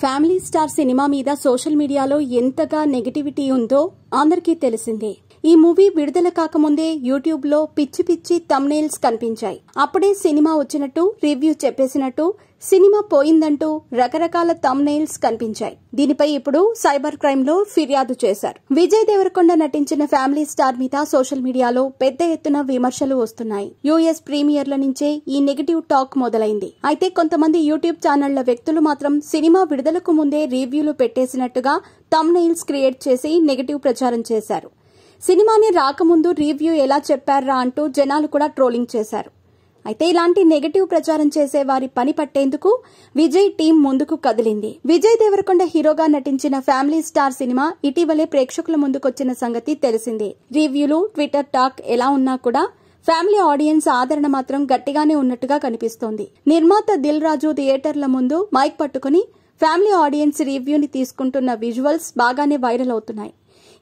Family star cinema మీద social మీడియాలో ఎంతగా నెగటివిటీ ఉందో అందరికీ తెలిసిందే. ఈ మూవీ విడుదల కాకముందే యూట్యూబ్ లో పిచ్చి పిచ్చి థంబ్నెయిల్స్ కనిపించాయి. అప్పుడే సినిమా వచ్చినట్టు, రివ్యూ చెప్పేసినట్టు, సినిమా పోయిందంటూ రకరకాల థంబ్నెయిల్స్ కనిపించాయి. దీనిపై ఇప్పుడు సైబర్ క్రైమ్ లో ఫిర్యాదు చేశారు. విజయ్ దేవరకొండ నటించిన ఫ్యామిలీ స్టార్ మీద సోషల్ మీడియాలో పెద్ద ఎత్తున విమర్శలు వస్తున్నాయి. యూఎస్ ప్రీమియర్ల నుంచే ఈ నెగటివ్ టాక్ మొదలైంది. అయితే కొంతమంది యూట్యూబ్ ఛానళ్ల వ్యక్తులు మాత్రం సినిమా విడుదలకు ముందే రివ్యూలు పెట్టేసినట్టుగా థంబ్నెయిల్స్ క్రియేట్ చేసి నెగటివ్ ప్రచారం చేశారు. సినిమాని రాకముందు రివ్యూ ఎలా చెప్పారా అంటూ జనాలు కూడా ట్రోలింగ్ చేశారు. అయితే ఇలాంటి నెగటివ్ ప్రచారం చేసే వారి పని పట్టేందుకు విజయ్ టీం ముందుకు కదిలింది. విజయ్ దేవరకొండ హీరోగా నటించిన ఫ్యామిలీ స్టార్ సినిమా ఇటీవలే ప్రేక్షకుల ముందుకొచ్చిన సంగతి తెలిసిందే. రివ్యూలు, ట్విట్టర్ టాక్ ఎలా ఉన్నా కూడా ఫ్యామిలీ ఆడియన్స్ ఆదరణ మాత్రం గట్టిగానే ఉన్నట్టుగా కనిపిస్తోంది. నిర్మాత దిల్ రాజు థియేటర్ల ముందు మైక్ పట్టుకుని ఫ్యామిలీ ఆడియన్స్ రివ్యూని తీసుకుంటున్న విజువల్స్ బాగానే వైరల్ అవుతున్నాయి.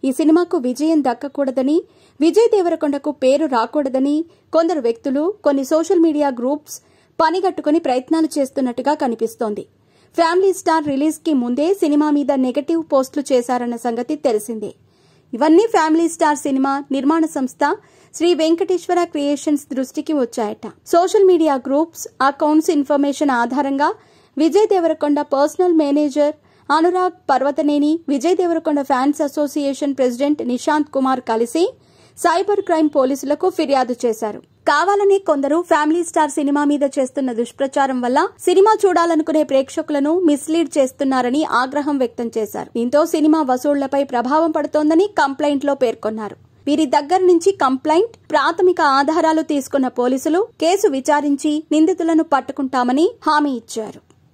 ఈ సినిమాకు విజయం దక్కకూడదని, విజయ్ దేవరకొండకు పేరు రాకూడదని కొందరు వ్యక్తులు, కొన్ని సోషల్ మీడియా గ్రూప్స్ పనిగట్టుకుని ప్రయత్నాలు చేస్తున్నట్టుగా కనిపిస్తోంది. ఫ్యామిలీ స్టార్ రిలీజ్ కి ముందే సినిమా మీద నెగటివ్ పోస్టులు చేశారన్న సంగతి తెలిసిందే. ఇవన్నీ ఫ్యామిలీ స్టార్ సినిమా నిర్మాణ సంస్థ శ్రీ వెంకటేశ్వర క్రియేషన్స్ దృష్టికి వచ్చాయట. Social media groups, accounts information ఆధారంగా Vijay Deverakonda personal manager Anurag Parvataneni, Vijay Deverakonda fans association president Nishanth Kumar కలిసి సైబర్ క్రైమ్ పోలీసులకు ఫిర్యాదు చేశారు. కావాలని కొందరు ఫ్యామిలీ స్టార్ సినిమా మీద చేస్తున్న దుష్ప్రచారం వల్ల సినిమా చూడాలనుకునే ప్రేక్షకులను మిస్లీడ్ చేస్తున్నారని ఆగ్రహం వ్యక్తం చేశారు. దీంతో సినిమా వసూళ్లపై ప్రభావం పడుతోందని కంప్లైంట్ లో పేర్కొన్నారు. వీరి దగ్గర నుంచి కంప్లైంట్, ప్రాథమిక ఆధారాలు తీసుకున్న పోలీసులు కేసు విచారించి నిందితులను పట్టుకుంటామని హామీ ఇచ్చారు.